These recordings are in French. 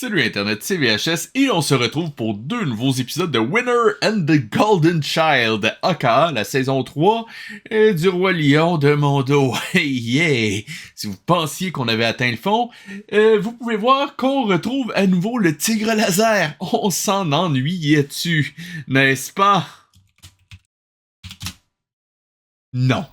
Salut Internet, c'est VHS et on se retrouve pour deux nouveaux épisodes de Winner and the Golden Child, aka la saison 3 du Roi Lion de Mondo. Hey yeah! Si vous pensiez qu'on avait atteint le fond, vous pouvez voir qu'on retrouve à nouveau le tigre laser. On s'en ennuyait-tu, n'est-ce pas? Non.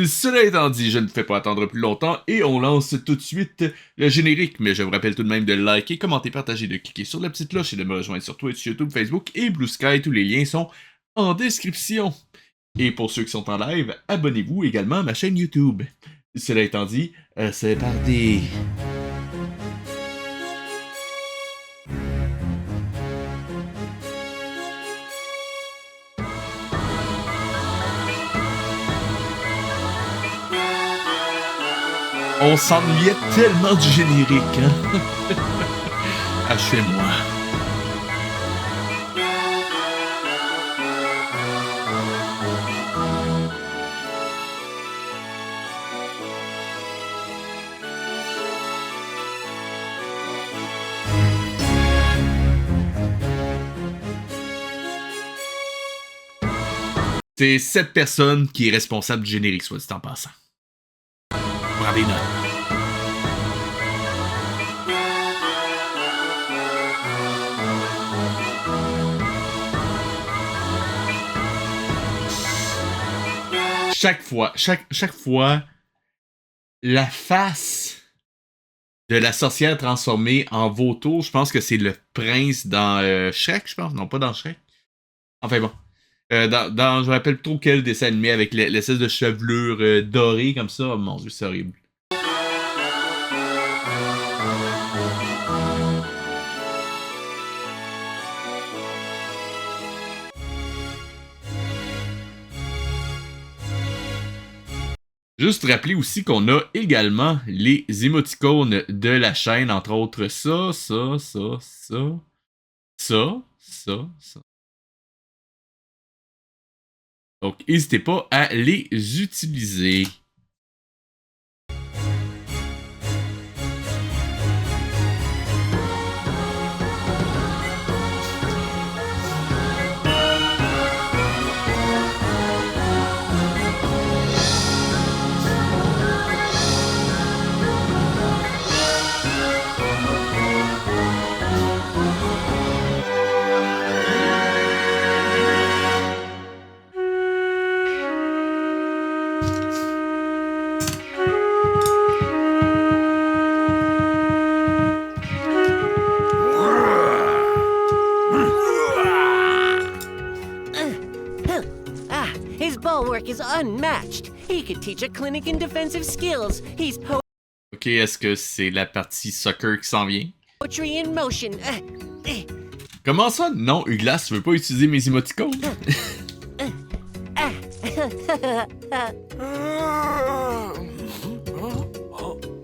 Cela étant dit, je ne fais pas attendre plus longtemps et on lance tout de suite le générique, mais je vous rappelle tout de même de liker, commenter, partager, de cliquer sur la petite cloche et de me rejoindre sur Twitch, YouTube, Facebook et Blue Sky. Tous les liens sont en description. Et pour ceux qui sont en live, abonnez-vous également à ma chaîne YouTube. Cela étant dit, c'est parti. On s'ennuyait tellement du générique, hein? Achevez-moi. C'est cette personne qui est responsable du générique, soit dit en passant. Prenez des notes. Chaque fois, la face de la sorcière transformée en vautour, je pense que c'est le prince dans Shrek, je pense. Non, pas dans Shrek. Enfin bon. Je me rappelle plus trop quel dessin animé avec l'espèce de chevelure dorée comme ça. Oh mon dieu, c'est horrible. Juste rappeler aussi qu'on a également les émoticônes de la chaîne, entre autres ça. Donc, n'hésitez pas à les utiliser. Is unmatched. He could teach a clinic in defensive skills. He's Ok, est-ce que c'est la partie soccer qui s'en vient? Poetry in motion. Comment ça? Non, Uglas, tu veux pas utiliser mes émoticônes?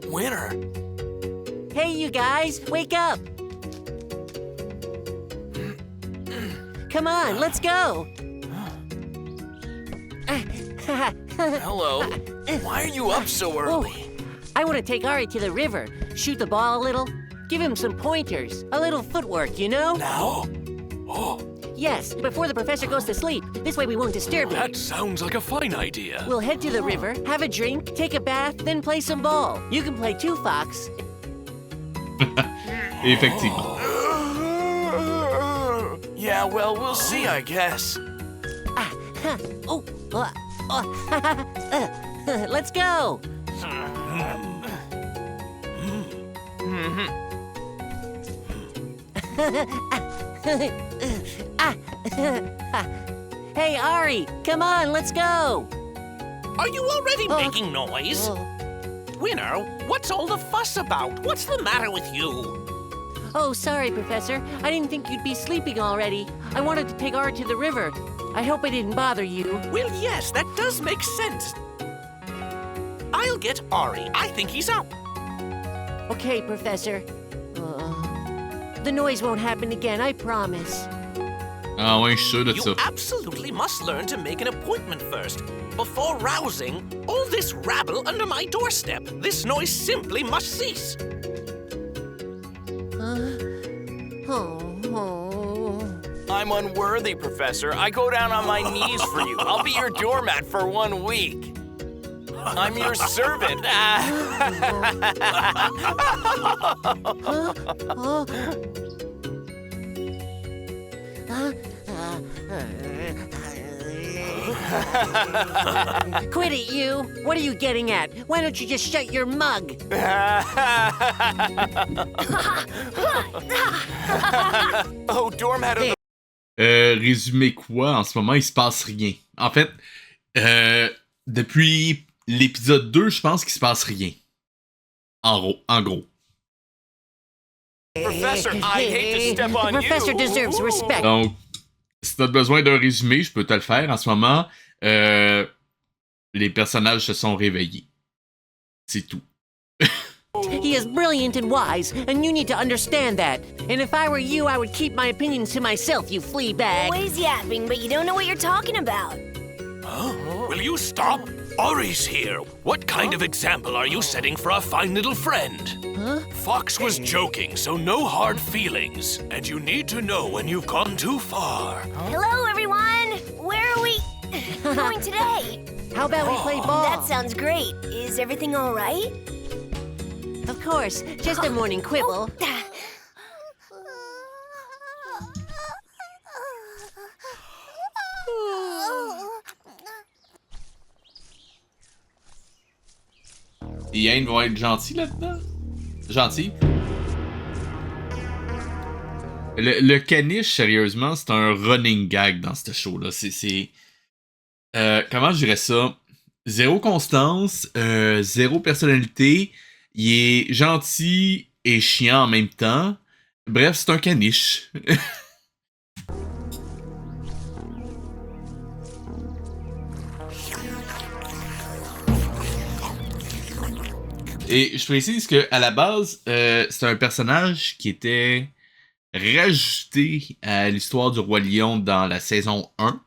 Winner. Hey, you guys, wake up. Come on, let's go. Hello. Why are you up so early? I want to take Ari to the river, shoot the ball a little, give him some pointers, a little footwork, you know? Now? Oh. Yes, before the professor goes to sleep. This way we won't disturb him. That sounds like a fine idea. We'll head to the river, have a drink, take a bath, then play some ball. You can play too, Fox. Effectivement. Yeah, well, we'll see, I guess. Let's go. Hey, Ari, come on, let's go. Are you already making noise? Winner, what's all the fuss about? What's the matter with you? Oh, sorry, Professor. I didn't think you'd be sleeping already. I wanted to take Ari to the river. I hope I didn't bother you. Well, yes, that does make sense. I'll get Ari. I think he's up. Okay, Professor. The noise won't happen again, I promise. Ah ouais, je suis sûr de ça. You absolutely must learn to make an appointment first. Before rousing all this rabble under my doorstep. This noise simply must cease. I'm unworthy, Professor. I go down on my knees for you. I'll be your doormat for 1 week. I'm your servant. Quit it, you! What are you getting at? Why don't you just shut your mug? Oh, doormat of the... Résumé quoi? En ce moment, il se passe rien. En fait, depuis l'épisode 2, je pense qu'il se passe rien. En gros. Professor, I hate to step on The professor you. deserves respect. Donc, si t'as besoin d'un résumé, je peux te le faire. En ce moment, les personnages se sont réveillés. C'est tout. He is brilliant and wise, and you need to understand that. And if I were you, I would keep my opinions to myself, you flea bag. Always yapping, but you don't know what you're talking about. Will you stop? Ori's here. What kind of example are you setting for our fine little friend? Fox was joking, so no hard feelings. And you need to know when you've gone too far. Hello, everyone. Where are we going today? How about we play ball? That sounds great. Is everything all right? Of course, just a morning quibble. Yann va être gentil là-dedans? Gentil? Le caniche, sérieusement, c'est un running gag dans ce show-là. Comment je dirais ça? Zéro constance, zéro personnalité. Il est gentil et chiant en même temps. Bref, c'est un caniche. Et je précise qu'à la base, c'est un personnage qui était rajouté à l'histoire du Roi Lion dans la saison 1.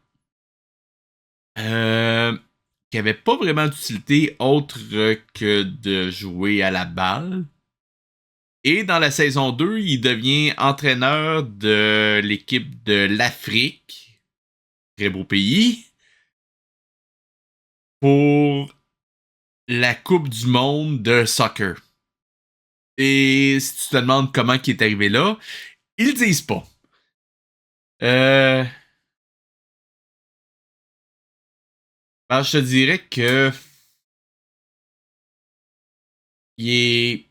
Qui avait pas vraiment d'utilité autre que de jouer à la balle. Et dans la saison 2, il devient entraîneur de l'équipe de l'Afrique. Très beau pays. Pour la Coupe du monde de soccer. Et si tu te demandes comment il est arrivé là, ils le disent pas. Ben, je te dirais que il est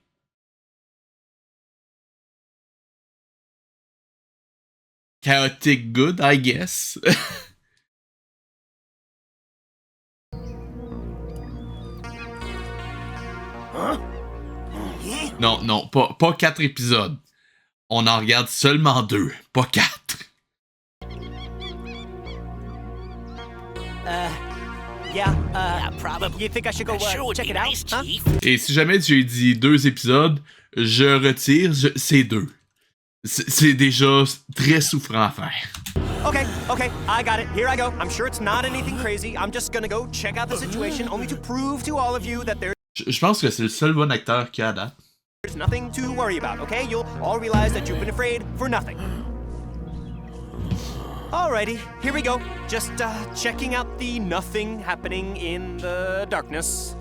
chaotic good, I guess. Non, pas 4 épisodes. On en regarde seulement 2, pas 4. Probably. You think I should go Sure would check be it out? nice, Huh? Chief. Et si jamais j'ai dit 2 épisodes, je retire, c'est 2. C'est déjà très souffrant à faire. Okay, I got it. Here I go. I'm sure it's not anything crazy. I'm just gonna go check out the situation, only to prove to all of you that Je pense que c'est le seul bon acteur qu'il y a à date. there's nothing to worry about, okay? You'll all realize that you've been afraid for nothing. Alrighty, here we go. Just checking out the nothing happening in the darkness.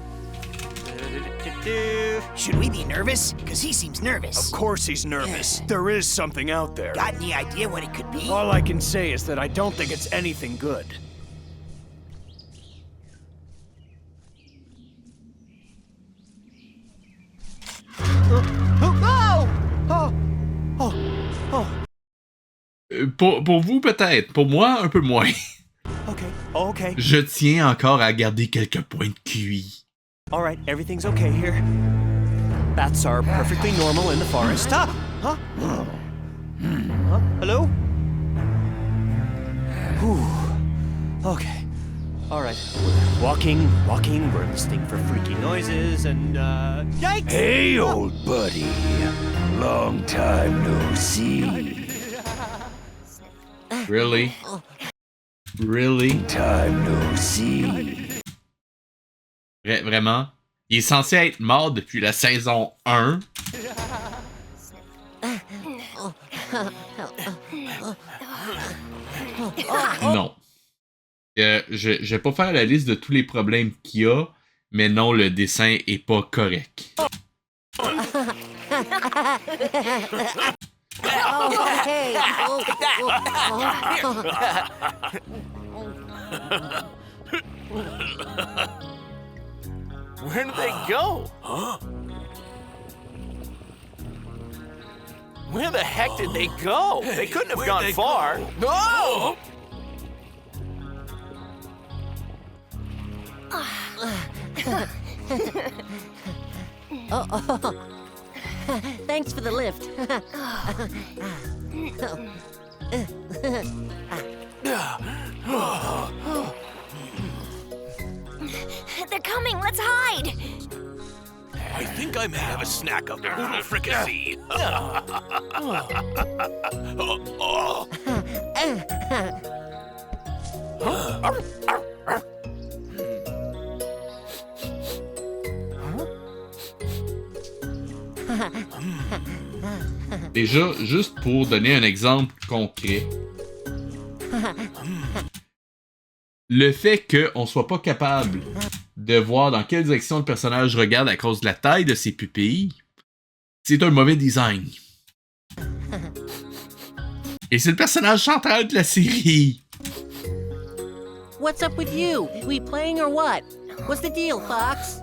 Should we be nervous? Because he seems nervous. Of course he's nervous. There is something out there. Got any idea what it could be? All I can say is that I don't think it's anything good. Pour vous, peut-être. Pour moi, un peu moins. Okay. Je tiens encore à garder quelques points de QI. Alright, everything's okay here. Bats are perfectly normal in the forest. Huh? Hello? Whew. Okay. Alright. Walking, we're listening for freaky noises and, yikes! Hey, old buddy. Long time no see. Really? Really? Time no see. Vraiment? Il est censé être mort depuis la saison 1. Non. Je vais pas faire la liste de tous les problèmes qu'il y a, mais non, le dessin est pas correct. Where did they go? Huh? Where the heck did they go? They couldn't have where'd gone they far. go? No! Thanks for the lift. They're coming. Let's hide. I think I may have a snack of noodle fricassee. Déjà, juste pour donner un exemple concret, le fait qu'on soit pas capable de voir dans quelle direction le personnage regarde à cause de la taille de ses pupilles, c'est un mauvais design. Et c'est le personnage central de la série. What's up with you? We playing or what? What's the deal, Fox?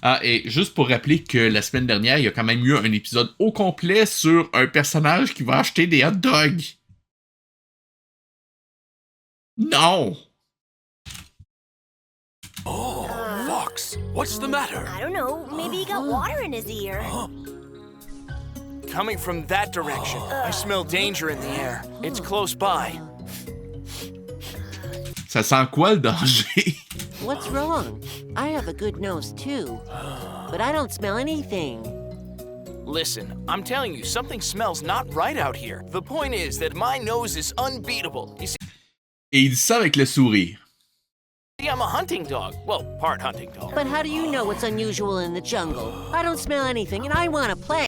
Ah, et juste pour rappeler que la semaine dernière, il y a quand même eu un épisode au complet sur un personnage qui va acheter des hot dogs. Non! Oh, Fox, what's the matter? I don't know. Maybe he got water in his ear. Coming from that direction. I smell danger in the air. It's close by. Ça sent quoi le danger? What's wrong? I have a good nose too, but I don't smell anything. Listen, I'm telling you, something smells not right out here. The point is that my nose is unbeatable. You see, Et il dit ça avec le sourire. I'm a hunting dog. Well, part hunting dog. But how do you know what's unusual in the jungle? I don't smell anything and I want to play.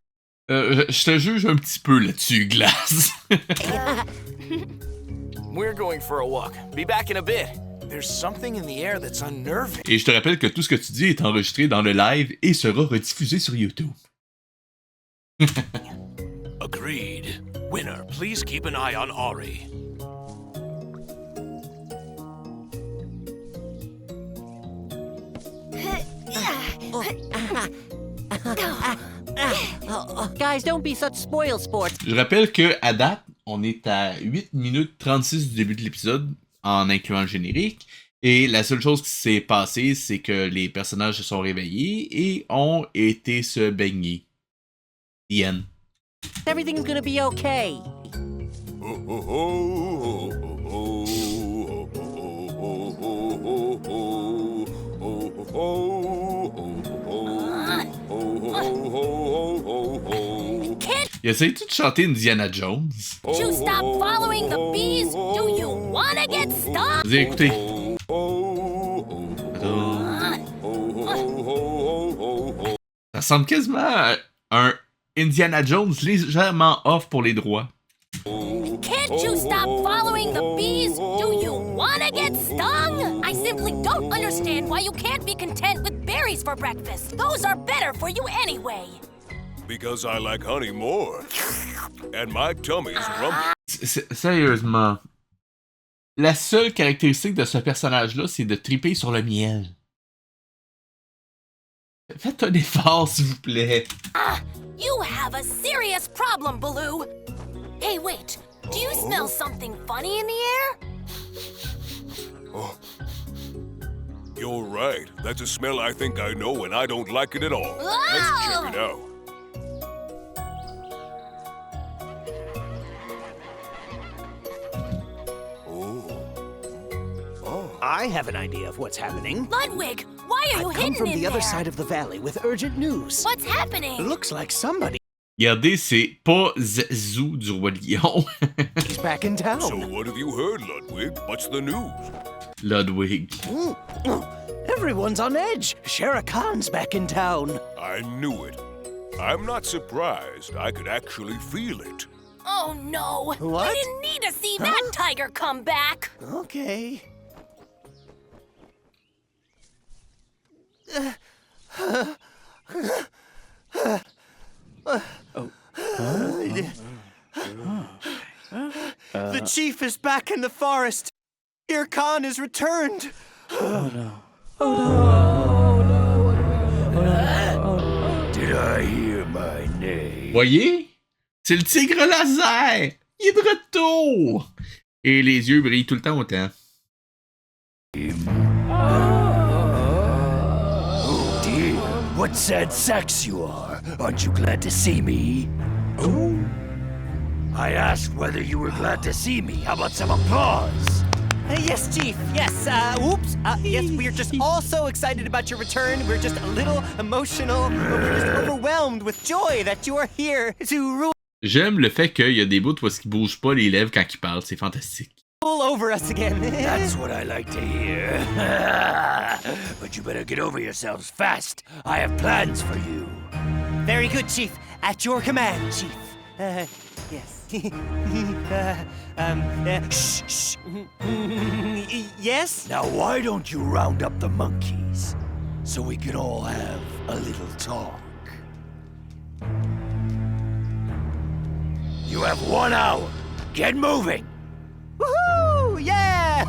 Je te juge un petit peu là-dessus, Glace. We're going for a walk. Be back in a bit. There's something in the air that's unnerving. Et je te rappelle que tout ce que tu dis est enregistré dans le live et sera rediffusé sur YouTube. Agreed. Winner, please keep an eye on Ori. Guys, don't be such spoil sports. Je rappelle que à date, on est à 8 minutes 36 du début de l'épisode, en incluant le générique. Et la seule chose qui s'est passée, c'est que les personnages se sont réveillés et ont été se baigner. The end. Everything's gonna be okay. Il essaie-tu de chanter Indiana Jones? Can't you stop following the bees? Do you wanna get stuck? Vous avez écouté? Ça ressemble quasiment à un Indiana Jones légèrement off pour les droits. Can't you stop following the bees? Do you wanna get stung? I simply don't understand why you can't be content with berries for breakfast. Those are better for you anyway. Because I like honey more. And my tummy's rumbling. Sérieusement, la seule caractéristique de ce personnage-là, c'est de triper sur le miel. Faites un effort, s'il vous plaît. You have a serious problem, Baloo. Hey, wait. Do you smell something funny in the air? You're right. That's a smell I think I know, and I don't like it at all. Let's check it out. I have an idea of what's happening. Ludwig, why are you I've come hidden from in the other there? side of the valley with urgent news. What's happening? Looks like somebody Regardez, c'est pas Zazu du Roi Lion. is back in town. So what have you heard, Ludwig? What's the news? Ludwig. Everyone's on edge. Shere Khan's back in town. I knew it. I'm not surprised. I could actually feel it. Oh no! What? I didn't need to see that tiger come back! Okay. The chief is back in the forest. Shere Khan is returned. Did I hear my name? Voyez? C'est le tigre laser! Il est de retour! Et les yeux brillent tout le temps autant. Oh dear, what sad sacks you are. Aren't you glad to see me? Oh? I asked whether you were glad to see me. How about some applause? Yes, Chief. Yes. Oops. Yes, we're just all so excited about your return. We're just a little emotional. We're just overwhelmed with joy that you are here to rule J'aime le fait qu'il y a des bouts où il bouge pas les lèvres quand il parle. C'est fantastique. over us again. That's what I like to hear. But you better get over yourselves fast. I have plans for you. Very good, Chief. At your command, Chief. Yes. Shh, shh. Yes? Now why don't you round up the monkeys so we can all have a little talk? You have 1 hour. Get moving. Woohoo! Yeah!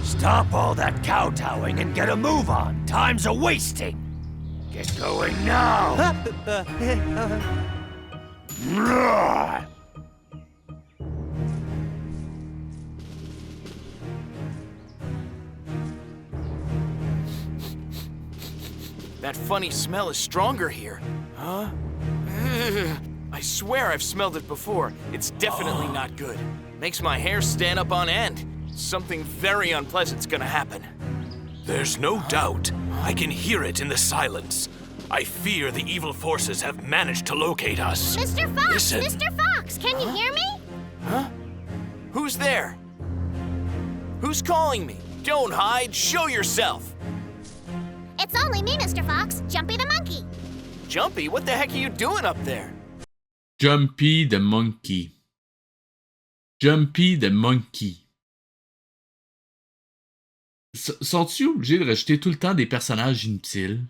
Stop all that kowtowing and get a move on. Time's a wasting. Get going now. That funny smell is stronger here. Huh? I swear I've smelled it before. It's definitely not good. Makes my hair stand up on end. Something very unpleasant's gonna happen. There's no doubt. I can hear it in the silence. I fear the evil forces have managed to locate us. Mr. Fox! Listen. Mr. Fox, can you hear me? Huh? Who's there? Who's calling me? Don't hide, show yourself! It's only me, Mr. Fox, Jumpy the monkey. Jumpy, what the heck are you doing up there? Jumpy the Monkey. Jumpy the Monkey. Sont-ils obligés de rajouter tout le temps des personnages inutiles?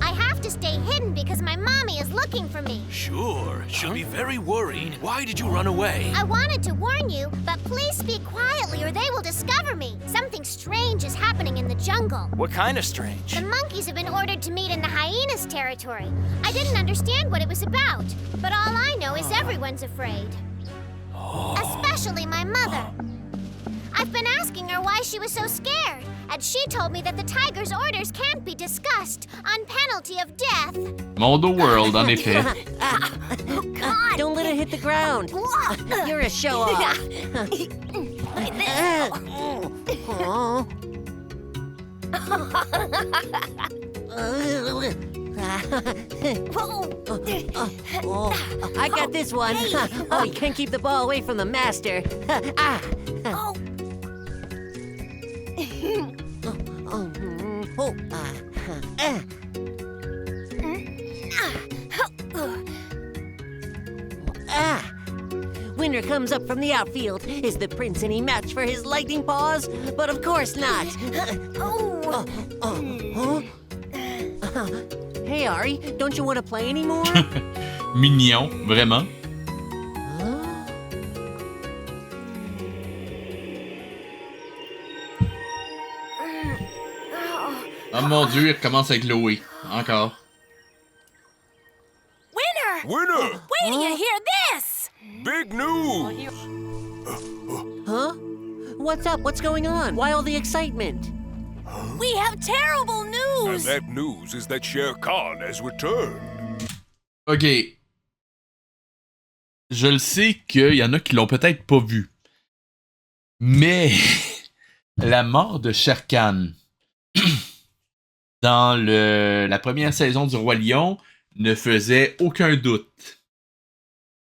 I have to stay hidden because my mommy is looking for me. Sure, she'll be very worried. Why did you run away? I wanted to warn you, but please speak quietly or they will discover me. Something strange is happening in the jungle. What kind of strange? The monkeys have been ordered to meet in the hyenas' territory. I didn't understand what it was about, but all I know is everyone's afraid. Especially my mother. I've been asking her why she was so scared, and she told me that the tiger's orders can't be discussed on penalty of death. Mondo World, en effet. God! Don't let it hit the ground. You're a show-off. I got this one. Oh, you can't keep the ball away from the master. Ah. Oh. Ah! Winner comes up from the outfield. Is the prince any match for his lightning paws? But of course not. Hey, Ari, don't you want to play anymore? Mignon, vraiment. Oh mon Dieu, il recommence avec Chloé. Encore. Winner! Winner! Wait till you hear this! Big news! Huh? What's up? What's going on? Why all the excitement? We have terrible And news! that news is that Shere Khan has returned. Ok. je le sais qu'il y en a qui l'ont peut-être pas vu. Mais la mort de Shere Khan dans la première saison du Roi Lion ne faisait aucun doute.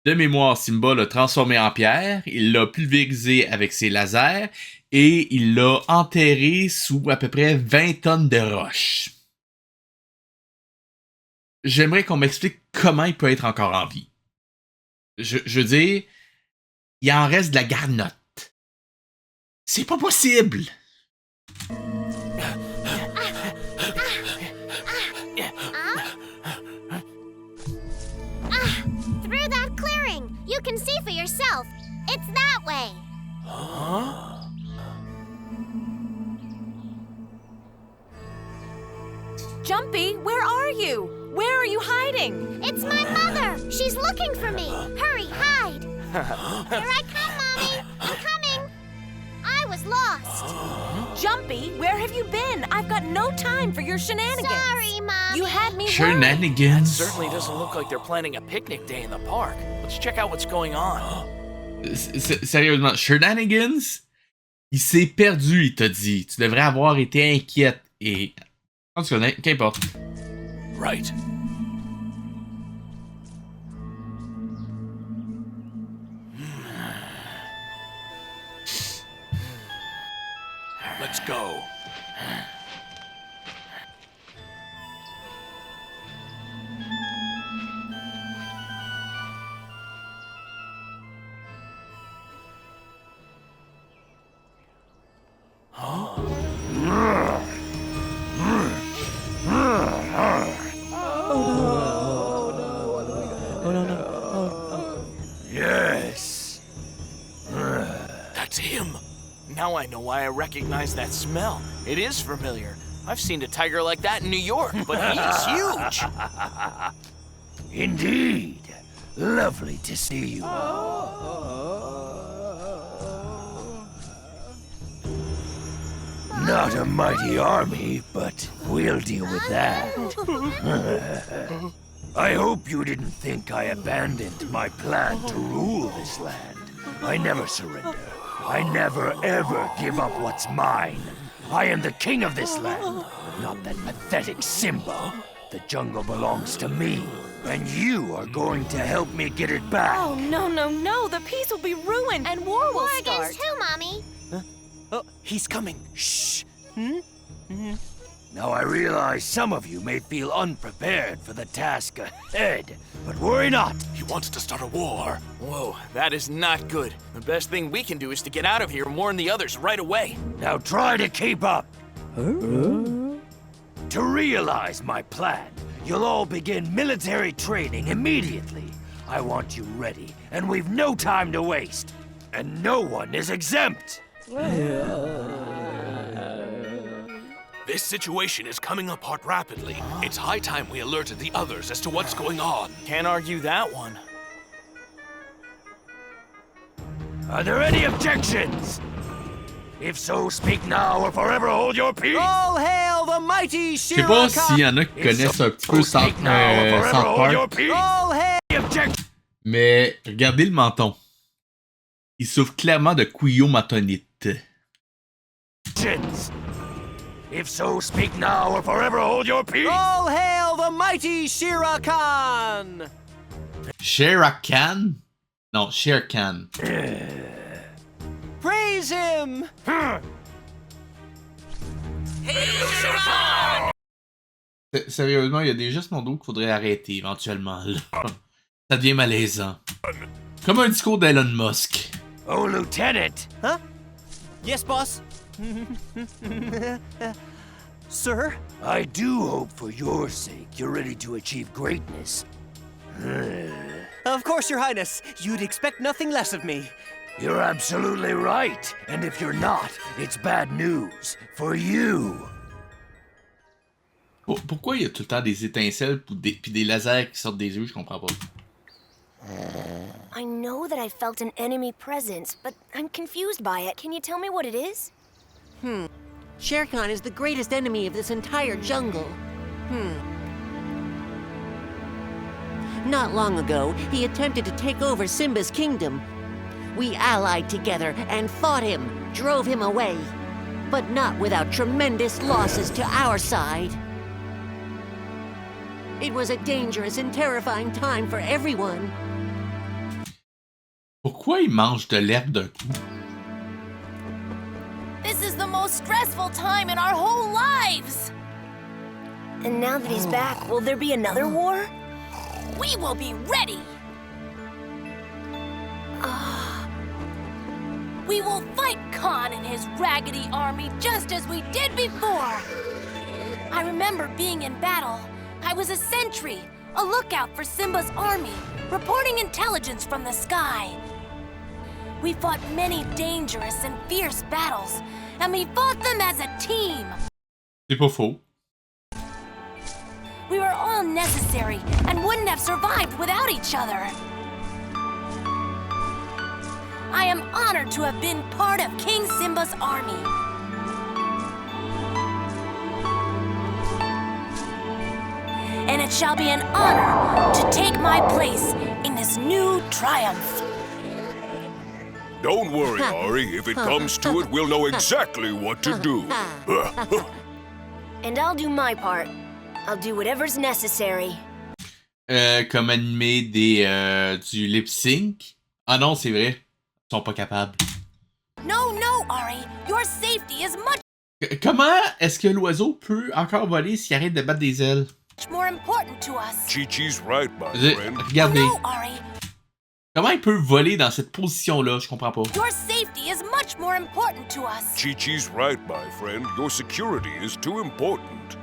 De mémoire, Simba l'a transformé en pierre, il l'a pulvérisé avec ses lasers et il l'a enterré sous à peu près 20 tonnes de roches. J'aimerais qu'on m'explique comment il peut être encore en vie. Je veux dire, il en reste de la garnotte. C'est pas possible! Through that clearing! You can see for yourself. It's that way. Huh? Jumpy, where are you? Where are you hiding? It's my mother. She's looking for me. Hurry, hide. Here I come, Mommy. I'm coming. I was lost. Jumpy, where have you been? I've got no time for your shenanigans. Sorry, Mommy. You had me worried. Shenanigans? Certainly doesn't look like they're planning a picnic day in the park. Let's check out what's going on. Sérieusement, Shenanigans? Il s'est perdu, il t'a dit. Tu devrais avoir été inquiète. Et... En tout cas, qu'importe. Right. Let's go. Yes. That's him. Now I know why I recognize that smell. It is familiar. I've seen a tiger like that in New York, but he's huge. Indeed. Lovely to see you. Not a mighty army, but we'll deal with that. I hope you didn't think I abandoned my plan to rule this land. I never surrender. I never ever give up what's mine. I am the king of this land, not that pathetic Simba. The jungle belongs to me, and you are going to help me get it back. Oh, no, no, no. The peace will be ruined and war will War start. against who, Mommy? Oh, he's coming. Shh. Now I realize some of you may feel unprepared for the task ahead, but worry not. He wants to start a war. Whoa, that is not good. The best thing we can do is to get out of here and warn the others right away. Now try to keep up. To realize my plan, you'll all begin military training immediately. I want you ready, and we've no time to waste. And no one is exempt. This situation is coming apart rapidly. It's high time we alerted the others as to what's going on. Can't argue that one. Are there any objections? If so, speak now or forever hold your peace. All hail the mighty Je sais pas Shira s'il y en a qui connaissent un petit peu South Park, All hail. mais regardez le menton. Il souffre clairement de couillomatonite. If so, speak now or forever hold your peace. All hail the mighty Shira Khan. Shere Khan? Non, Shere Khan. Praise him. Sérieusement, il y a des gestes mondiaux qu'il faudrait arrêter éventuellement. Là. Ça devient malaisant. Comme un discours d'Elon Musk. Oh, Lieutenant. Huh? Yes, boss. Sir? I do hope for your sake you're ready to achieve greatness. Of course, Your Highness. You'd expect nothing less of me. You're absolutely right. And if you're not, it's bad news for you. Pourquoi il y a tout le temps des étincelles puis des lasers qui sortent des yeux? Je comprends pas. I know that I felt an enemy presence, but I'm confused by it. Can you tell me what it is? Shere Khan is the greatest enemy of this entire jungle. Not long ago, he attempted to take over Simba's kingdom. We allied together and fought him, drove him away. But not without tremendous losses to our side. It was a dangerous and terrifying time for everyone. Pourquoi il mange de l'herbe d'un coup? This is the most stressful time in our whole lives! And now that he's back, will there be another war? We will be ready! We will fight Khan and his raggedy army just as we did before! I remember being in battle. I was a sentry, a lookout for Simba's army, reporting intelligence from the sky. We fought many dangerous and fierce battles, and we fought them as a team. C'est pas faux. We were all necessary and wouldn't have survived without each other. I am honored to have been part of King Simba's army. And it shall be an honor to take my place in this new triumph. Don't worry, Ari. If it comes to it, we'll know exactly what to do. And I'll do my part. I'll do whatever's necessary. Comme animer du lip sync? Ah non, c'est vrai. Ils sont pas capables. No, Ari. Your safety is much Comment est-ce que l'oiseau peut encore voler s'il arrête de battre des ailes? more important to us. Chi-Chi's right, my friend. Regardez. No, Ari. Comment il peut voler dans cette position-là? Je comprends pas. Your safety is much more important to us. Chi-Chi's right, my friend. Your security is too important.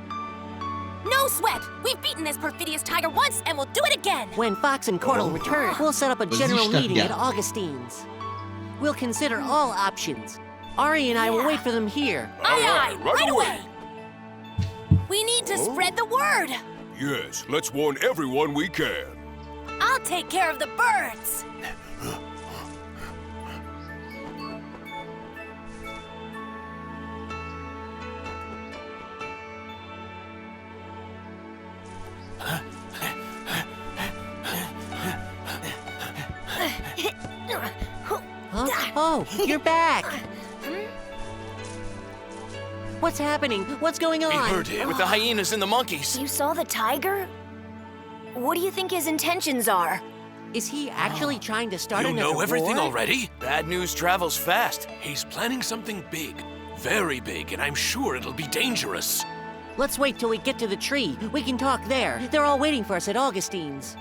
No sweat. We've beaten this perfidious tiger once, and we'll do it again. When Fox and Cordell return, we'll set up a Vas-y, general je te meeting at regarde. Augustine's. We'll consider all options. Ari and I will wait for them here. Aye, right right away. away. We need to spread the word. Yes, let's warn everyone we can. I'll take care of the birds. Huh? Oh, you're back! What's happening? What's going on? We heard him with the hyenas and the monkeys. You saw the tiger? What do you think his intentions are? Is he actually trying to start You another know everything war? already? Bad news travels fast. He's planning something big. Very big, and I'm sure it'll be dangerous. Let's wait till we get to the tree. We can talk there. They're all waiting for us at Augustine's.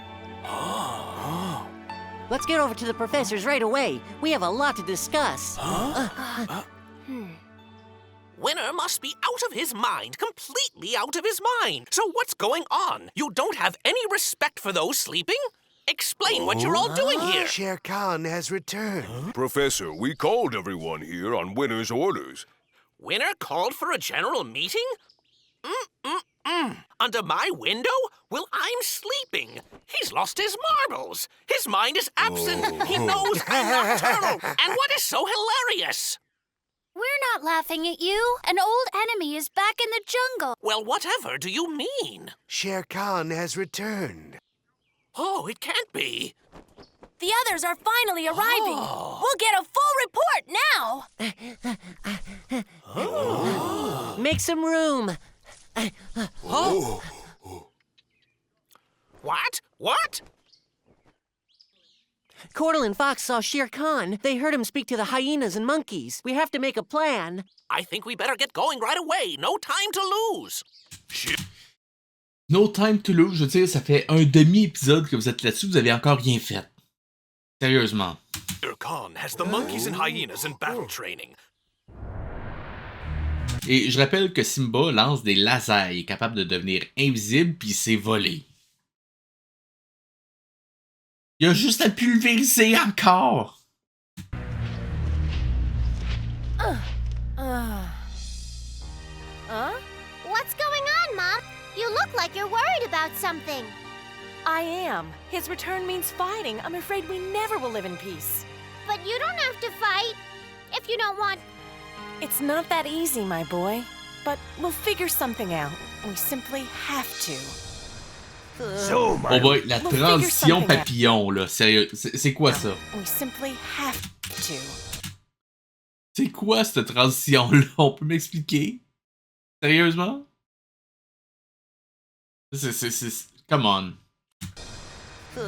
Let's get over to the professor's right away. We have a lot to discuss. Winner must be out of his mind, completely out of his mind. So what's going on? You don't have any respect for those sleeping? Explain what you're all doing here. Shere Khan has returned. Professor, we called everyone here on Winner's orders. Winner called for a general meeting? Under my window? Well, I'm sleeping. He's lost his marbles. His mind is absent. He knows I'm nocturnal. And what is so hilarious? We're not laughing at you. An old enemy is back in the jungle. Well, whatever do you mean? Shere Khan has returned. Oh, it can't be. The others are finally arriving. We'll get a full report now. Make some room. What? What? Cordell and Fox saw Shere Khan. They heard him speak to the hyenas and monkeys. We have to make a plan. I think we better get going right away. No time to lose. No time to lose, je veux dire, ça fait un demi-épisode que vous êtes là-dessus, vous avez encore rien fait. Sérieusement. Shere Khan has the monkeys and hyenas in battle training. Et je rappelle que Simba lance des lasers, il est capable de devenir invisible puis il s'est volé. Il a juste à pulvériser encore. What's going on, Mom? You look like you're worried about something. I am. His return means fighting. I'm afraid we never will live in peace. But you don't have to fight if you don't want. It's not that easy, my boy. But we'll figure something out. We simply have to. So, my Oh boy, la We'll figure transition something out. papillon, là. Sérieux, c'est quoi ça? We simply have to. C'est quoi cette transition-là? On peut m'expliquer? Sérieusement? Come on.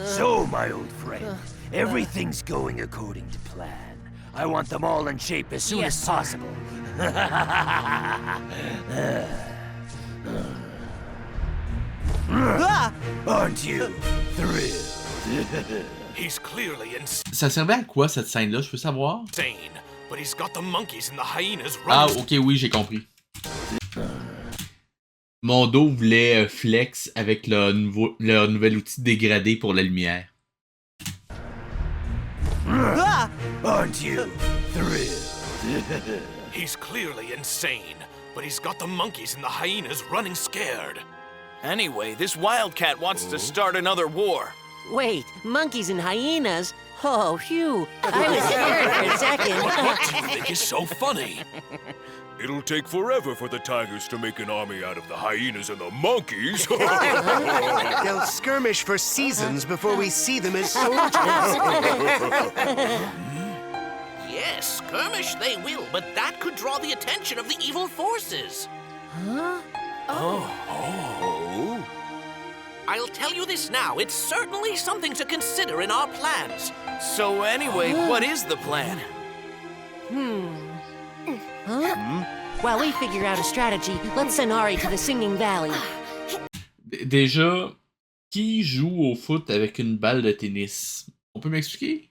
So, my old friend, everything's going according to plan. I want them all in shape as soon as possible. Aren't you thrilled? He's clearly Ça servait à quoi cette scène-là, je peux savoir? insane, but he's got the monkeys and the hyenas Ah, running. ok, oui, j'ai compris. Mondo voulait flex avec leur nouvel outil dégradé pour la lumière. Aren't you thrilled? He's clearly insane, but he's got the monkeys and the hyenas running scared. Anyway, this wildcat wants to start another war. Wait, monkeys and hyenas? Oh, phew. I was scared for a second. What do you think is so funny? It'll take forever for the tigers to make an army out of the hyenas and the monkeys. They'll skirmish for seasons before we see them as soldiers. Yes, skirmish they will, but that could draw the attention of the evil forces. Huh? Oh. I'll tell you this now, it's certainly something to consider in our plans. So anyway, what is the plan? Huh? While we figure out a strategy, let's send Ari to the Singing Valley. Déjà, qui joue au foot avec une balle de tennis? On peut m'expliquer?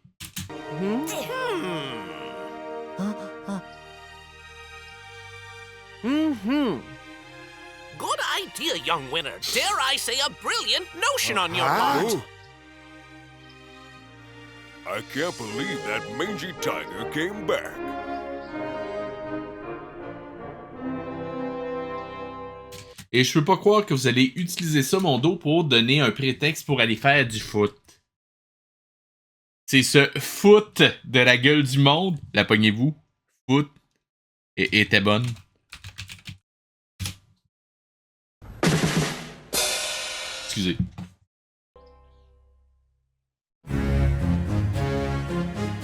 Good idea, young winner. Dare I say a brilliant notion on your part. I can't believe that mangy tiger came back. Et je peux pas croire que vous allez utiliser ça, Mondo, pour donner un prétexte pour aller faire du foot. C'est ce foot de la gueule du monde. La pognez-vous? Foot. Et était bonne. Excusez.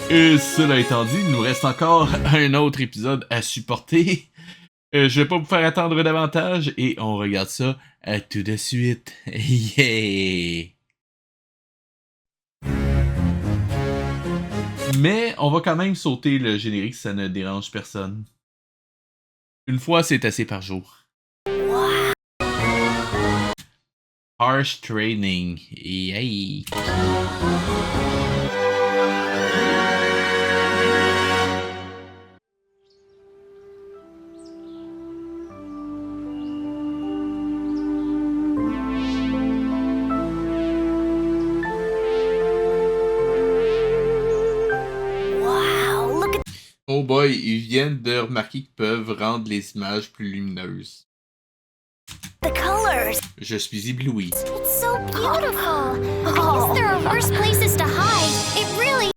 Et cela étant dit, il nous reste encore un autre épisode à supporter. Je vais pas vous faire attendre davantage et on regarde ça tout de suite. Yeah! Mais on va quand même sauter le générique si ça ne dérange personne. Une fois, c'est assez par jour. Harsh training. Yay! Oh boy, ils viennent de remarquer qu'ils peuvent rendre les images plus lumineuses. The colors. Je suis ébloui. It's so beautiful. I guess there are worse places to hide. It really.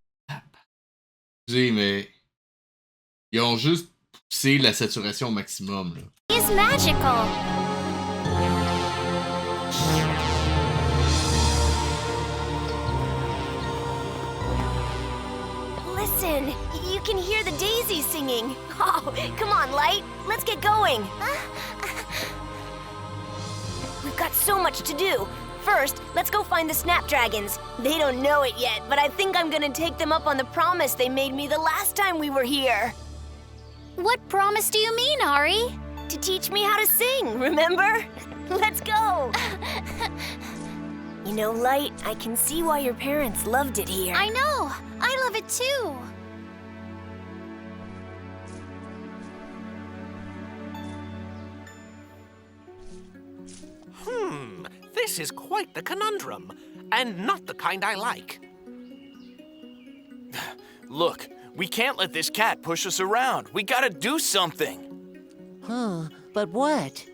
Excusez, mais ils ont juste poussé la saturation au maximum, là. Is magical. Listen, you can hear the daisies singing. Oh, come on, Light. Let's get going. We've got so much to do. First, let's go find the Snapdragons. They don't know it yet, but I think I'm gonna take them up on the promise they made me the last time we were here. What promise do you mean, Ari? To teach me how to sing, remember? Let's go. You know, Light, I can see why your parents loved it here. I know. I love it too. This is quite the conundrum, and not the kind I like. Look, we can't let this cat push us around. We gotta do something. Huh, but what?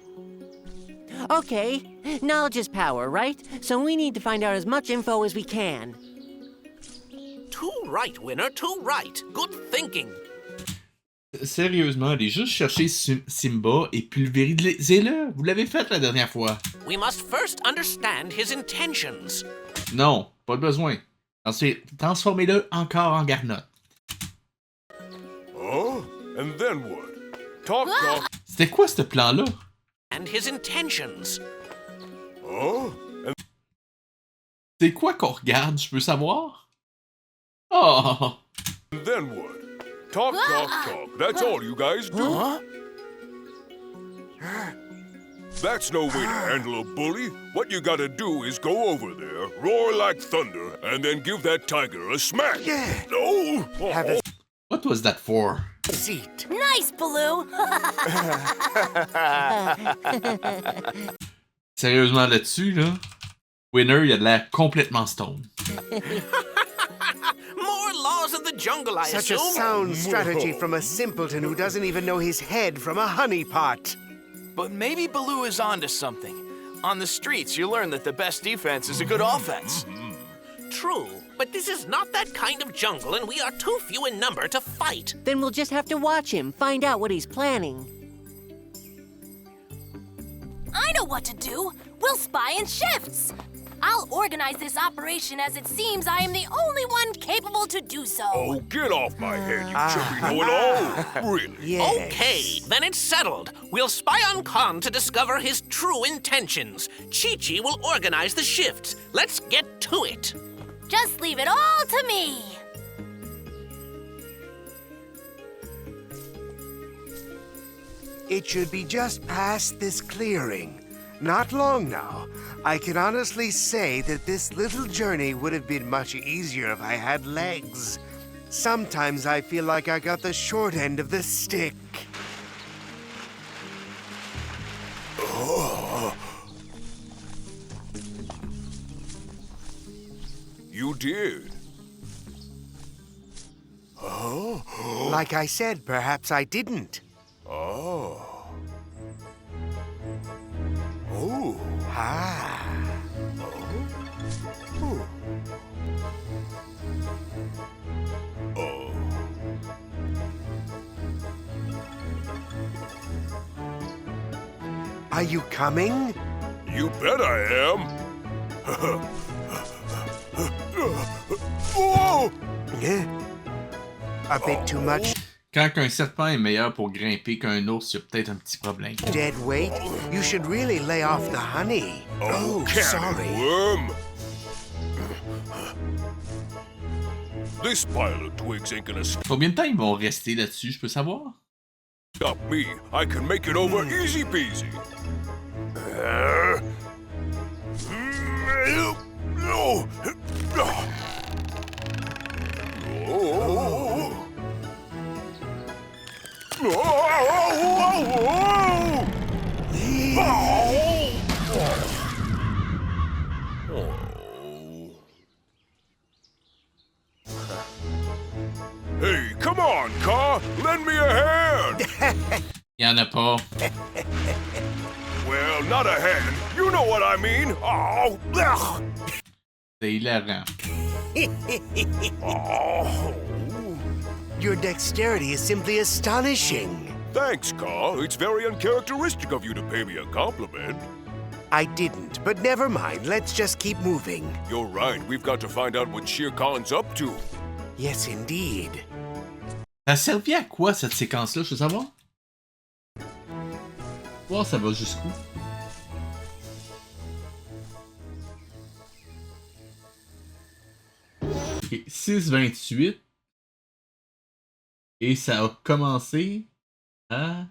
Okay, knowledge is power, right? So we need to find out as much info as we can. Too right, winner, too right. Good thinking. Sérieusement, allez juste chercher Simba et pulvérisez-le. Vous l'avez fait la dernière fois. We must first understand his intentions. Non, pas de besoin. Ensuite, transformez-le encore en garnotte. Oh? And then what? Talk, talk. C'était quoi ce plan-là? And his intentions. Oh? C'est quoi qu'on regarde, je peux savoir? Oh! And then what? Talk, talk, talk. That's all you guys do. Huh? That's no way to handle a bully. What you gotta do is go over there, roar like thunder, and then give that tiger a smack. Yeah. No! Have a What was that for? seat. Nice, Baloo! Sérieusement là-dessus, là, Winner, il a de l'air complètement stone. More laws of the jungle, I Such a assume. sound strategy from a simpleton who doesn't even know his head from a honey pot. But maybe Baloo is onto something. On the streets, you learn that the best defense is a good offense. True, but this is not that kind of jungle, and we are too few in number to fight. Then we'll just have to watch him, find out what he's planning. I know what to do. We'll spy in shifts. I'll organize this operation as it seems I am the only one capable to do so. Oh, get off my head, you chubby know-it-all. Really? Yes. Okay, then it's settled. We'll spy on Khan to discover his true intentions. Chi-Chi will organize the shifts. Let's get to it. Just leave it all to me. It should be just past this clearing. Not long now. I can honestly say that this little journey would have been much easier if I had legs. Sometimes I feel like I got the short end of the stick. You did. Oh? Like I said, perhaps I didn't. Oh. Oh. Ah. Oh. Oh. Are you coming? You bet I am. Oh! A bit too much Quand un serpent est meilleur pour grimper qu'un ours, il y a peut-être un petit problème. dead weight. You should really lay off the honey. Oh, sorry. Worm. This pile of twigs ain't gonna Combien de temps ils vont rester là-dessus, je peux savoir? stop me. I can make it over easy peasy. Hey, come on, Car! Lend me a hand! Y'en a pas. Well, not a hand. You know what I mean. Oh, ugh. C'est hilarant. Oh. Your dexterity is simply astonishing. Thanks, Car. It's very uncharacteristic of you to pay me a compliment. I didn't, but never mind. Let's just keep moving. You're right. We've got to find out what Shere Khan's up to. Yes, indeed. Ça servait à quoi cette séquence-là, je veux savoir? Voir ça va jusqu'où? Ok, 6:28. Et ça a commencé à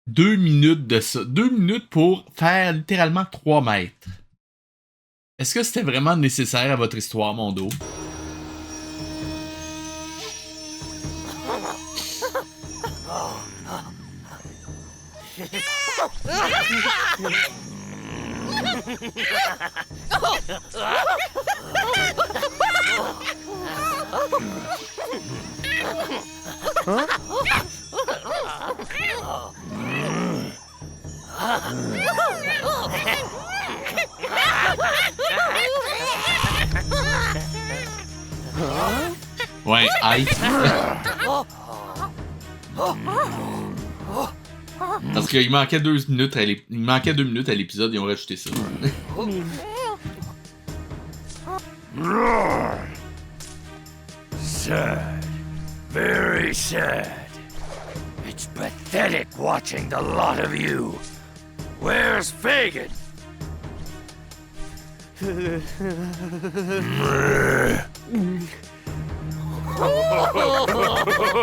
2 minutes de ça. 2 minutes pour faire littéralement 3 mètres. Est-ce que c'était vraiment nécessaire à votre histoire, mon dos? Ouais, aïe. Parce qu'il manquait 2 minutes à l'épisode, ils ont rajouté ça. Sad. Very sad. It's pathetic watching the lot of you. Where's Fagin?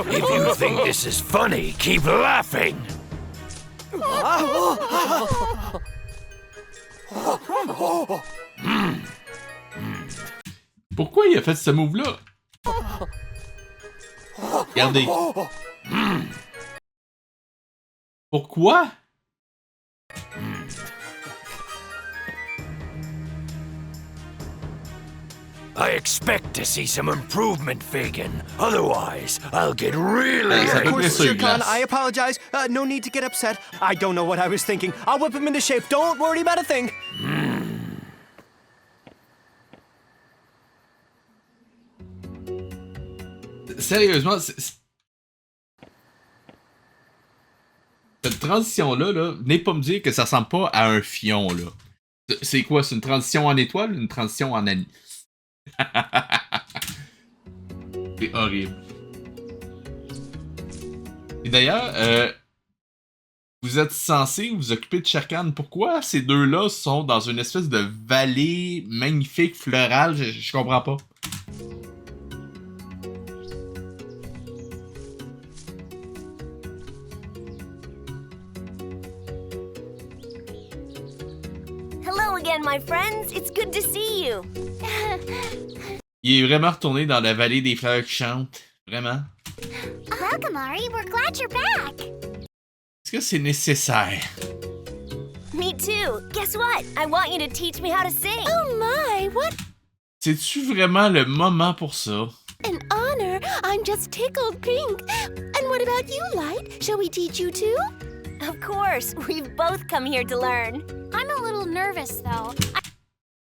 If you think this is funny, keep laughing. Pourquoi il a fait ce move-là? Regardez. Pourquoi? I expect to see some improvement, Fagin. Otherwise, I'll get really Of angry. course, Sir Khan, I apologize. No need to get upset. I don't know what I was thinking. I'll whip him into shape. Don't worry about a thing. Sérieusement, cette transition-là, venez pas me dire que ça ressemble pas à un fion, là. C'est quoi? C'est une transition en étoile ou une transition en ami? C'est horrible. Et d'ailleurs, vous êtes censé vous occuper de Shere Khan. Pourquoi ces deux-là sont dans une espèce de vallée magnifique, florale? Je comprends pas. Hello again, my friends. It's good to see you. Il est vraiment retourné dans la vallée des fleurs qui chantent. Vraiment. Welcome, Ari. We're glad you're back. Est-ce que c'est nécessaire? Me too. Guess what? I want you to teach me how to sing. Oh my, what C'est-tu vraiment le moment pour ça? an honor. I'm just tickled pink. And what about you, Light? Shall we teach you too? Of course. We've both come here to learn. I'm a little nervous, though.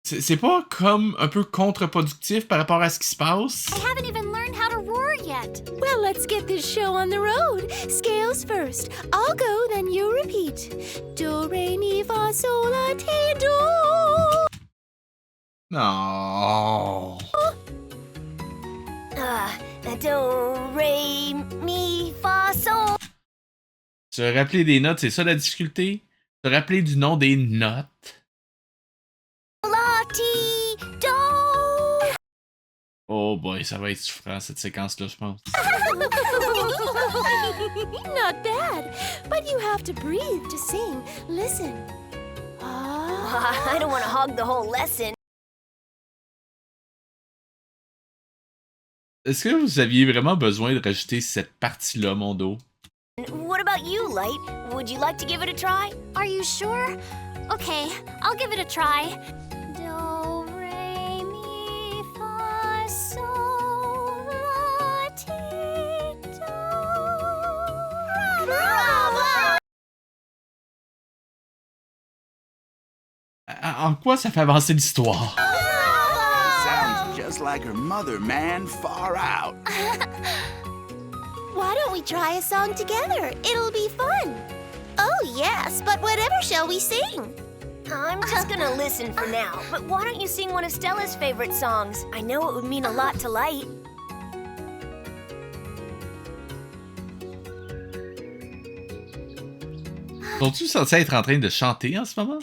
C'est pas comme un peu contre-productif par rapport à ce qui se passe? I haven't even learned how to roar yet. Well, let's get this show on the road. Scales first. I'll go, then you repeat. Do, re, mi, fa, sol, la, ti, do. Non. Do, re, mi, fa, sol. Se rappeler des notes, c'est ça la difficulté? Se rappeler du nom des notes? La, ti, do. Oh boy, ça va être souffrant cette séquence-là, je pense. Not bad. But you have to breathe to sing. Listen. I don't want to hog the whole lesson. Est-ce que vous aviez vraiment besoin de rajouter cette partie-là, mon dos? What about you, Light? Would you like to give it a try? Are you sure? Okay, I'll give it a try. Do, re, mi, fa, sol, la, ti, do. Bravo! En quoi ça fait avancer l'histoire? Sounds just like her mother, man. Far out. Why don't we try a song together? It'll be fun. Oh, yes, but whatever shall we sing? I'm just gonna listen for now, but why don't you sing one of Stella's favorite songs? I know it would mean a lot to Light. Sont-tu censés être en train de chanter en ce moment?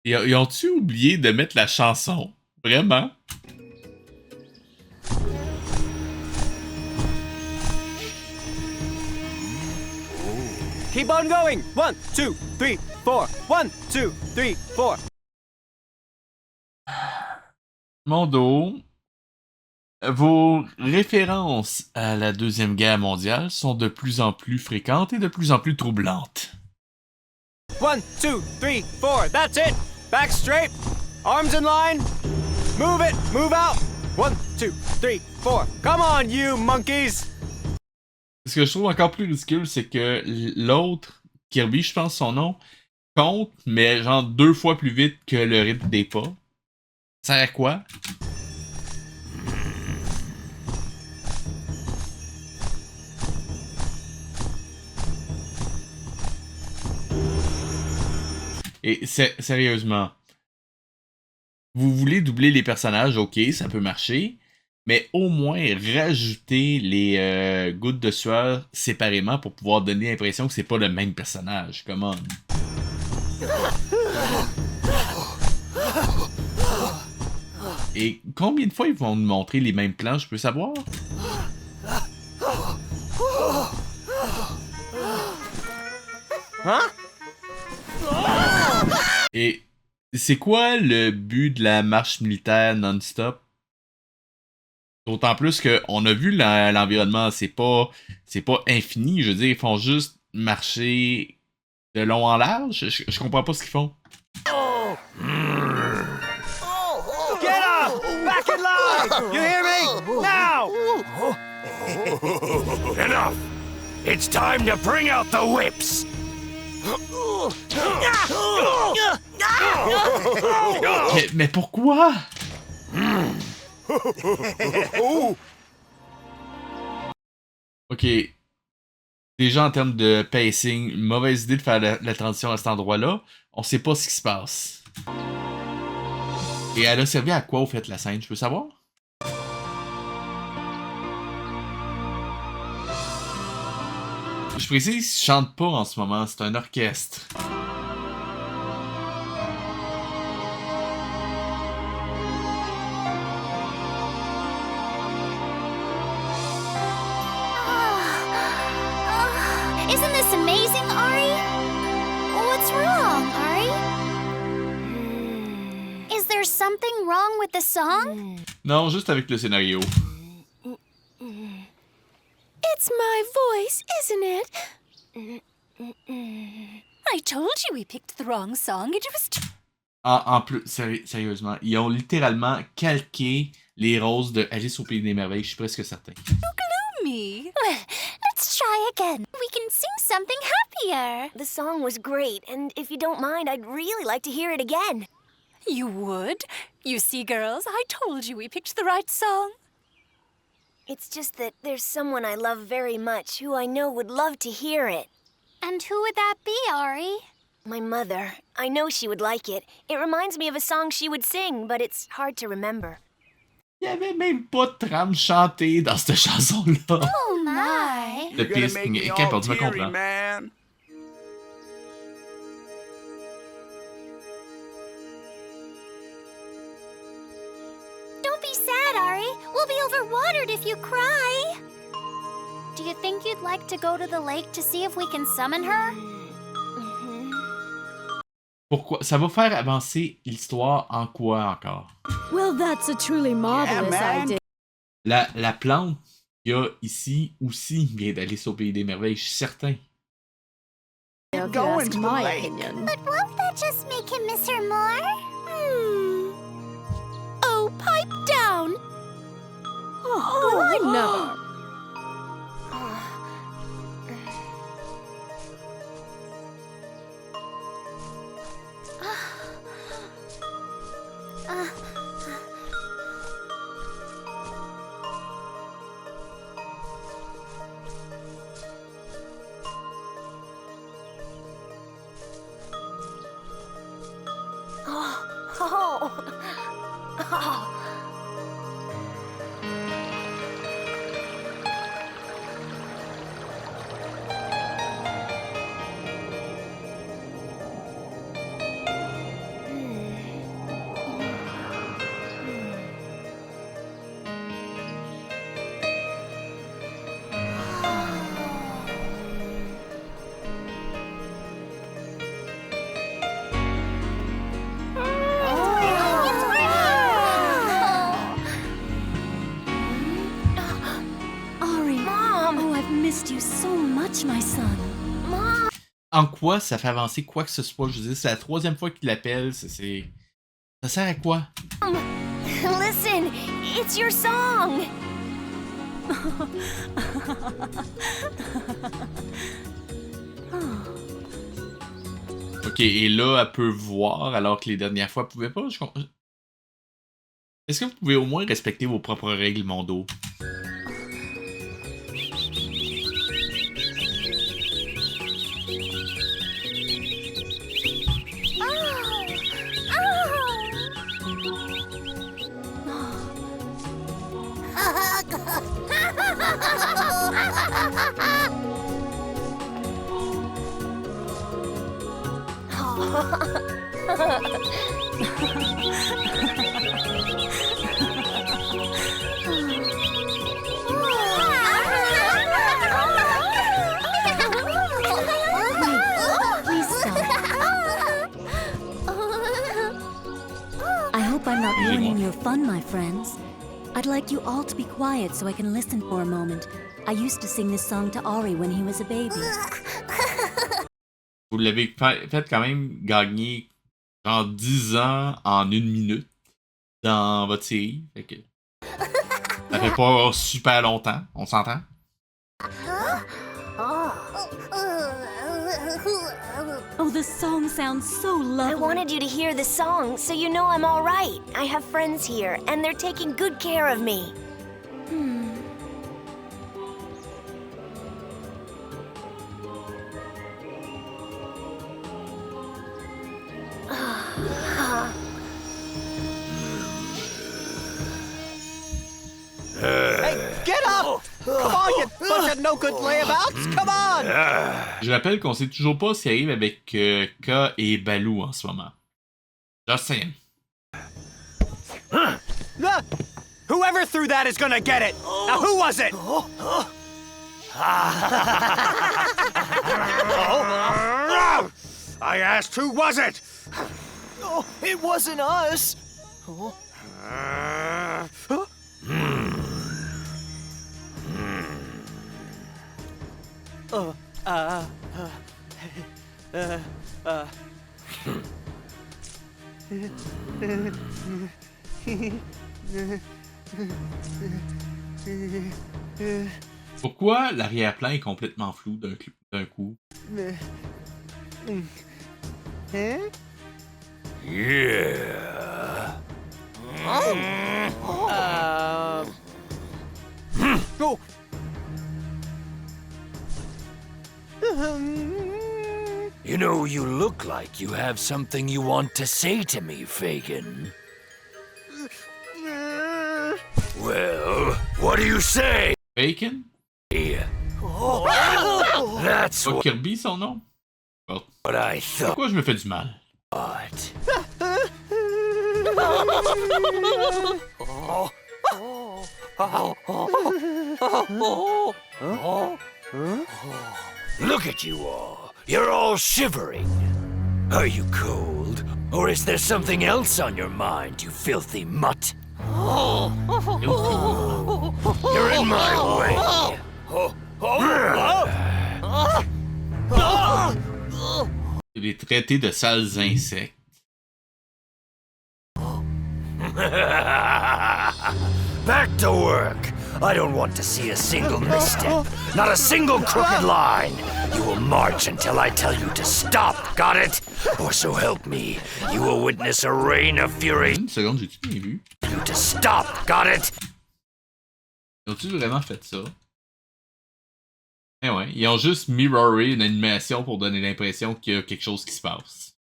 Ils ont-tu oublié de mettre la chanson? Vraiment? Keep on going. 1, 2, 3, 4. 1, 2, 3, 4. Mondo, vos références à la Deuxième Guerre mondiale sont de plus en plus fréquentes et de plus en plus troublantes. 1, 2, 3, 4. That's it. Back straight. Arms in line. Move it. Move out. 1, 2, 3, 4. Come on, you monkeys. Ce que je trouve encore plus ridicule, c'est que l'autre, Kirby, je pense son nom, compte, mais genre 2 fois plus vite que le rythme des pas. Ça sert à quoi? Et sérieusement, vous voulez doubler les personnages, ok, ça peut marcher, mais au moins rajouter les gouttes de sueur séparément pour pouvoir donner l'impression que c'est pas le même personnage. Come on. Et combien de fois ils vont nous montrer les mêmes plans, je peux savoir? Hein? Et c'est quoi le but de la marche militaire non-stop? D'autant plus qu'on a vu l'environnement, c'est pas infini, je veux dire, ils font juste marcher de long en large. Je comprends pas ce qu'ils font. Get up! Back in line! You hear me? Now! Enough! It's time to bring out the whips! Mais pourquoi? Ok. Déjà en termes de pacing, mauvaise idée de faire la transition à cet endroit-là. On sait pas ce qui se passe. Et elle a servi à quoi au fait la scène, je peux savoir? Je précise, je chante pas en ce moment, c'est un orchestre. Isn't this amazing, Ari? What's wrong, Ari? Is there something wrong with the song? Non, juste avec le scénario. It's my voice, isn't it? I told you we picked the wrong song. It was En plus, sérieusement, ils ont littéralement calqué les roses de Alice au Pays des Merveilles, je suis presque certain. gloomy. Well, let's try again. We can sing something happier. The song was great, and if you don't mind, I'd really like to hear it again. You would? You see, girls, I told you we picked the right song. It's just that there's someone I love very much who I know would love to hear it. And who would that be, Ari? My mother. I know she would like it. It reminds me of a song she would sing, but it's hard to remember. Il y avait même pas de trame chantée dans cette chanson-là. Oh my! Le pire, c'est qu'elle est capable de me comprendre. Man. Don't be sad, Ari. We'll be overwatered if you cry. Do you think you'd like to go to the lake to see if we can summon her? Pourquoi? Ça va faire avancer l'histoire en quoi encore? Well, that's a truly marvelous idea. La plante qu'il y a ici aussi vient d'Alice au Pays des Merveilles, je suis certain. If you ask my opinion. But won't that just make him miss her more? Oh, pipe down! Oh, I never. En quoi ça fait avancer quoi que ce soit? Je veux dire, c'est la troisième fois qu'il l'appelle, ça sert à quoi? Listen, it's your song! Ok, et là, elle peut voir alors que les dernières fois, elle pouvait pas. Est-ce que vous pouvez au moins respecter vos propres règles, Mondo? Please stop. I hope I'm not ruining your fun, my friends. I'd like you all to be quiet so I can listen for a moment. I used to sing this song to Ari when he was a baby. Vous l'avez fait quand même gagner genre 10 ans en 1 minute dans votre série. Fait que ça fait pas super longtemps, on s'entend? Oh, the song sounds so lovely. I wanted you to hear the song so you know I'm all right. I have friends here, and they're taking good care of me. Hey, get up! Come on, you bunch of no-good layabouts! Come on! Je rappelle qu'on sait toujours pas ce qui arrive avec K et Baloo en ce moment. Just saying. Whoever threw that is gonna get it! Now, who was it? I asked, who was it? Oh, it wasn't us. Pourquoi l'arrière-plan est complètement flou d'un coup? Yeah. Oh. You know, you look like you have something you want to say to me, Fagin. Well, what do you say? Bacon? That's Pas Kirby son nom? Bon. what I thought. Pourquoi je me fais du mal? Look at you all. You're all shivering. Are you cold? Or is there something else on your mind, you filthy mutt? You're in my way. Je les traiter de sales insectes. Back to work. I don't want to see a single misstep, not a single crooked line. You will march until I tell you to stop, got it? Or so help me, you will witness a rain of fury. Une seconde, j'ai-tu bien vu? You to stop, got it? Ont-ils vraiment fait ça? Eh ouais, ils ont juste mirroré une animation pour donner l'impression qu'il y a quelque chose qui se passe.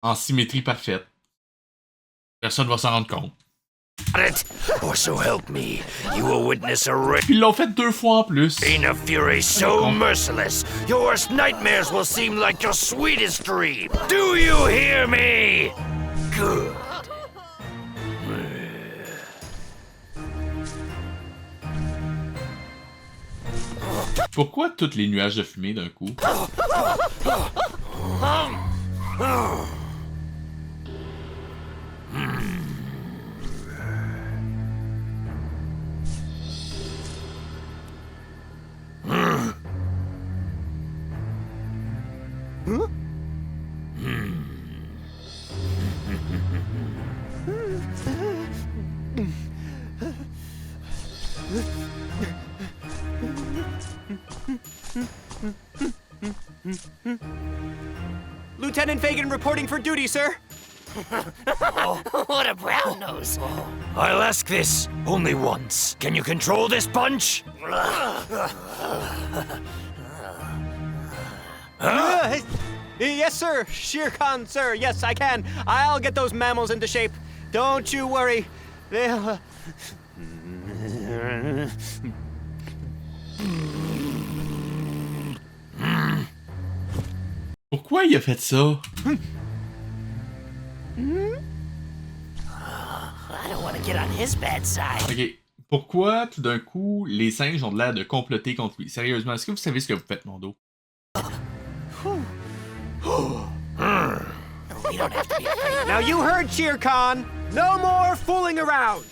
En symétrie parfaite. Personne va s'en rendre compte. Got it? Or so help me, you will witness a rain. Puis ils l'ont fait 2 fois en plus. Rain of fury so merciless, your worst nightmares will seem like your sweetest dream. Do you hear me? Good. Pourquoi tous les nuages de fumée d'un coup? Lieutenant Fagin reporting for duty, sir. What a brown nose. I'll ask this only once. Can you control this punch? Yes, sir. Shere Khan, sir. Yes, I can. I'll get those mammals into shape. Don't you worry. They'll... Pourquoi il a fait ça? I don't want to get on his bad side. Ok. Pourquoi, tout d'un coup, les singes ont l'air de comploter contre lui? Sérieusement, est-ce que vous savez ce que vous faites, mon dos? We don't have to be afraid. Now you heard Shere Khan. No more fooling around.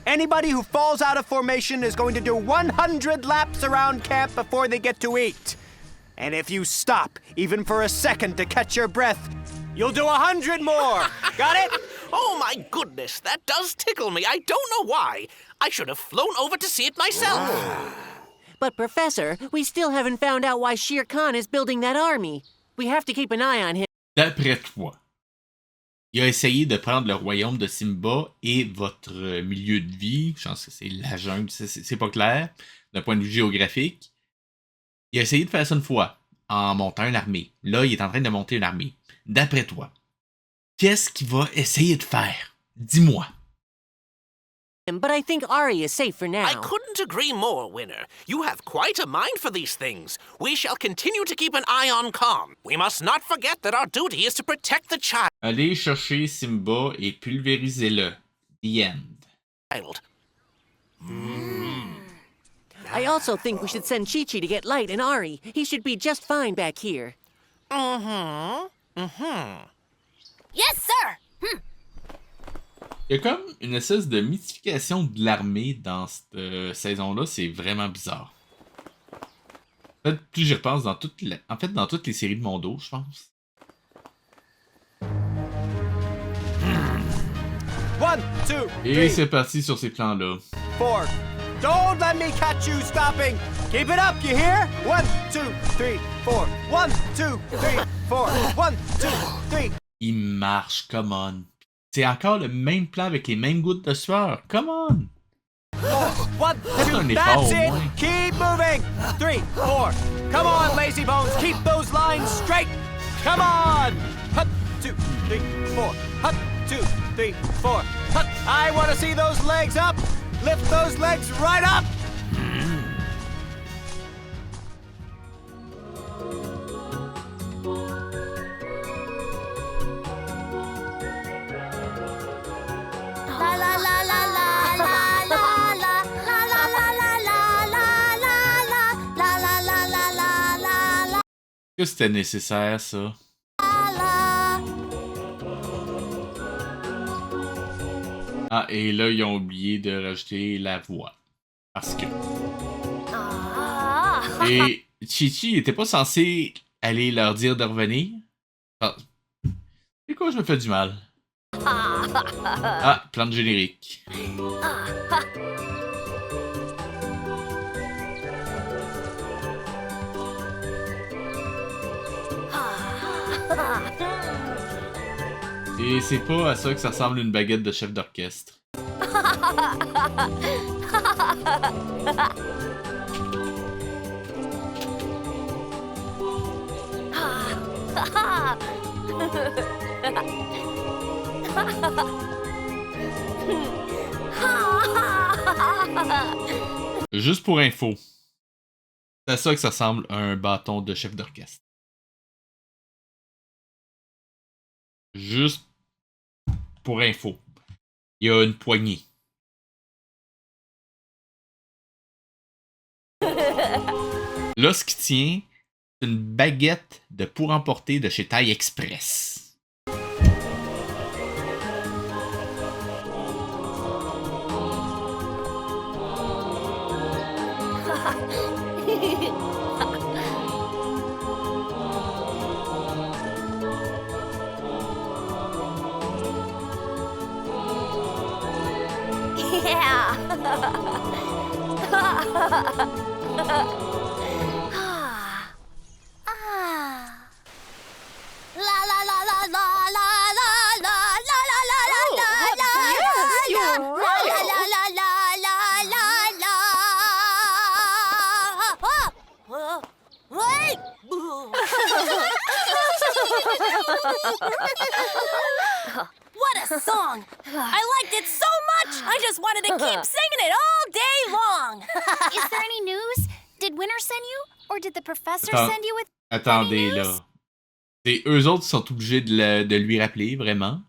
Anybody who falls out of formation is going to do 100 laps around camp before they get to eat. And if you stop, even for a second to catch your breath, you'll do 100 more. Got it? Oh my goodness, that does tickle me. I don't know why. I should have flown over to see it myself. But, Professor, we still haven't found out why Shere Khan is building that army. We have to keep an eye on him. D'après toi, il a essayé de prendre le royaume de Simba et votre milieu de vie. Je pense que c'est la jungle, c'est pas clair, d'un point de vue géographique. Il a essayé de faire ça une fois, en montant une armée. Là, il est en train de monter une armée. D'après toi, qu'est-ce qu'il va essayer de faire? Dis-moi. But I think Ari is safe for now. I couldn't agree more, Winner. You have quite a mind for these things. We shall continue to keep an eye on Khan. We must not forget that our duty is to protect the child. Allez chercher Simba et pulvérisez-le. The end. I also think we should send Chi-Chi to get Light and Ari. He should be just fine back here. Yes, sir. Il y a comme une espèce de mythification de l'armée dans cette saison-là. C'est vraiment bizarre. En fait, plus j'y repense dans toutes les séries de Mondo, je pense. 1, 2, 3, Et c'est parti sur ces plans-là. 4. Don't let me catch you stopping. Keep it up, you hear? 1, 2, 3, 4. 1, 2, 3, 4. 1, 2, 3. Il marche, come on. C'est encore le même plan avec les mêmes gouttes de sueur. Come on! 1, 2, that's it! Keep moving! 3, 4. Come on, lazy bones, keep those lines straight! Come on! 1, 2, 3, 4. 1, 2, 3, 4. I want to see those legs up! Lift those legs right up! Est-ce que c'était nécessaire, ça? Ah, et là, ils ont oublié de rajouter la voix. Parce que... Et Chi-Chi était pas censé aller leur dire de revenir? Ah. C'est quoi, je me fais du mal? Ah, plan de générique. Et c'est pas à ça que ça ressemble une baguette de chef d'orchestre. Juste pour info, c'est à ça que ça ressemble un bâton de chef d'orchestre. Juste pour info, il y a une poignée. Là, ce qui tient, c'est une baguette de pour emporter de chez Taille Express. Yeah. La la la la la la la la What a song! I liked it so much, I just wanted to keep singing it all day long! Is there any news? Did Winter send you? Or did the professor send you with Attendez, là. Et eux autres sont obligés de lui rappeler, vraiment.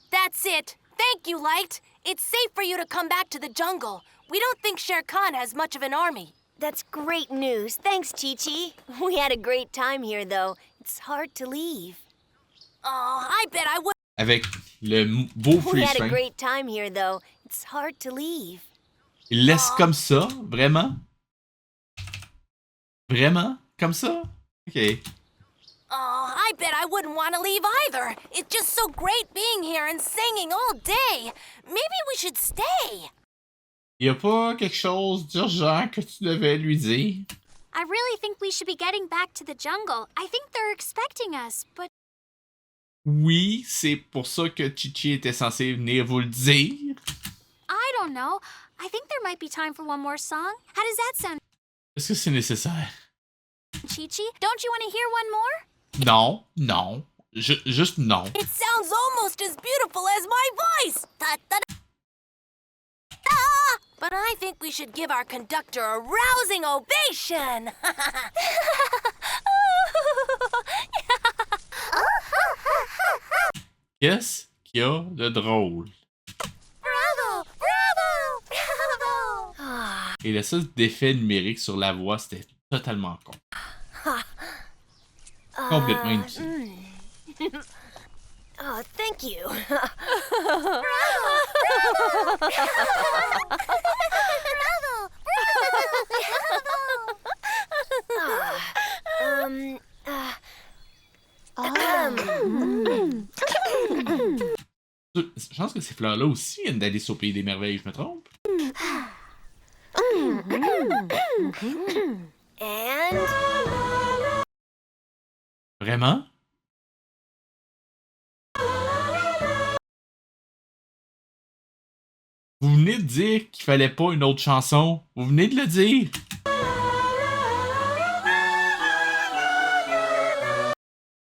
That's it. Thank you, Light. It's safe for you to come back to the jungle. We don't think Shere Khan has much of an army. That's great news. Thanks, Chi-Chi. We had a great time here, though. It's hard to leave. Oh, I bet I would. Avec le beau We freeze had a frame. great time here, though. It's hard to leave. Il laisse comme ça, vraiment? Vraiment? Comme ça? Ok. Oh, I bet I wouldn't want to leave either. It's just so great being here and singing all day. Maybe we should stay. Y a pas quelque chose d'urgent que tu devais lui dire? I really think we should be getting back to the jungle. I think they're expecting us, but... Oui, c'est pour ça que Chi-Chi était censé venir vous le dire. I don't know. I think there might be time for one more song. How does that sound, Est-ce que c'est nécessaire? Chi-Chi? Don't you want to hear one more? Non, non. Juste non. It sounds almost as beautiful as my voice. Da-da-da. But I think we should give our conductor a rousing ovation. Qu'est-ce qu'il y a de drôle? Bravo! Bravo! Bravo! Et le seul d'effet numérique sur la voix, c'était totalement con. Complètement inutile. Oh, thank you. Bravo! Je pense que ces fleurs-là aussi viennent d'Alice au Pays des Merveilles, je me trompe? And... Vraiment? Vous venez de dire qu'il fallait pas une autre chanson. Vous venez de le dire.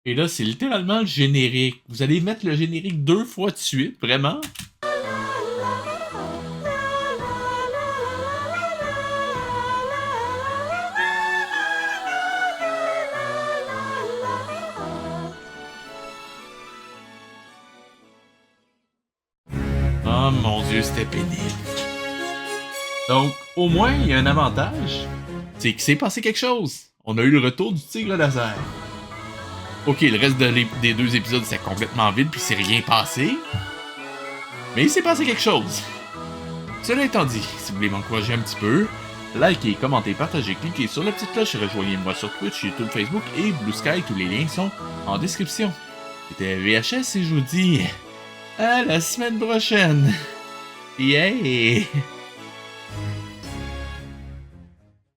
Et là, c'est littéralement le générique. Vous allez mettre le générique 2 fois de suite, vraiment? Oh mon Dieu, c'était pénible. Donc, au moins, il y a un avantage. C'est qu'il s'est passé quelque chose. On a eu le retour du tigre laser. Ok, le reste des 2 épisodes, c'était complètement vide, puis c'est rien passé. Mais il s'est passé quelque chose. Cela étant dit, si vous voulez m'encourager un petit peu, likez, commentez, partagez, cliquez sur la petite cloche et rejoignez-moi sur Twitch, YouTube, Facebook et Blue Sky. Tous les liens sont en description. C'était VHS et je vous dis à la semaine prochaine. Yeah!